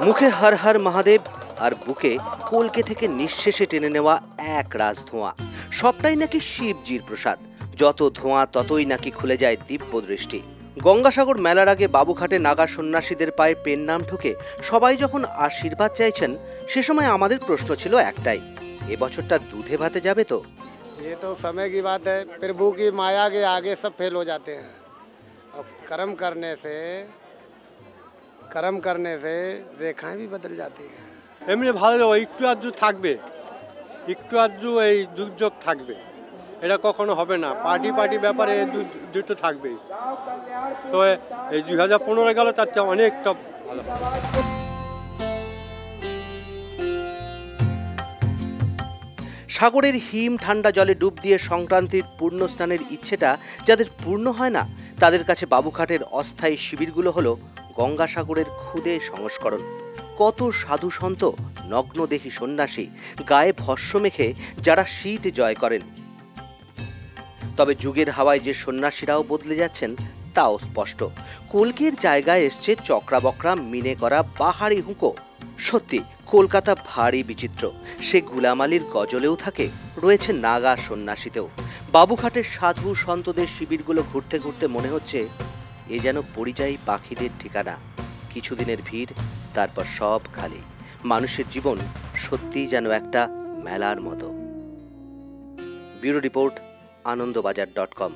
মুখে হর হর মহাদেব আর বুকে কলকে থেকে নিঃশেষে টেনে নেওয়া এক রাজ ধোঁয়া। সবটাই নাকি শিবজির প্রসাদ। যত ধোঁয়া ততই নাকি খুলে যায় দিব্য দৃষ্টি। গঙ্গাসাগর মেলার আগে বাবুঘাটে নাগা সন্ন্যাসীদের পায়ে পেন নাম ঠুকে সবাই যখন আশীর্বাদ চাইছেন, সে সময় আমাদের প্রশ্ন ছিল একটাই, এবছরটা দুধে ভাতে যাবে তো? ये तो समय की बात है, प्रभु की माया के आगे सब फेल हो जाते हैं। अब कर्म करने से रेखाएं भी बदल जाती हैं। এমনি ভালো একটু আধটু থাকবে, একটু আধটু এই দুর্যোগ থাকবে, এটা কখনো হবে না। পার্টি ব্যাপারে দুটো থাকবেই। তো এই 2015 গেল তার চেয়ে অনেকটা ভালো। সাগরের হিম ঠান্ডা জলে ডুব দিয়ে সংক্রান্তির পূর্ণ স্নানের ইচ্ছেটা যাদের পূর্ণ হয় না, তাদের কাছে বাবুঘাটের অস্থায়ী শিবিরগুলো হলো গঙ্গাসাগরের ক্ষুদে সংস্করণ। কত সাধু সন্ত, নগ্নদেহী সন্ন্যাসী, গায়ে ভস্ম মেখে যারা শীত জয় করেন। তবে যুগের হাওয়ায় যে সন্ন্যাসীরাও বদলে যাচ্ছেন তাও স্পষ্ট। কলকির জায়গায় এসছে চক্রাবক্রা মিনে করা বাহারি হুঁকো। সত্যি কলকাতা ভারী বিচিত্র। সে গুলাম আলীর গজলেও থাকে, রয়েছে নাগা সন্ন্যাসীতেও। বাবুঘাটের সাধু সন্তদের শিবিরগুলো ঘুরতে ঘুরতে মনে হচ্ছে এ যেন পরিযায়ী পাখিদের ঠিকানা। কিছুদিনের ভিড়, তারপর সব খালি। মানুষের জীবন সত্যিই যেন একটা মেলার মতো। Bureau report, আনন্দবাজার.com।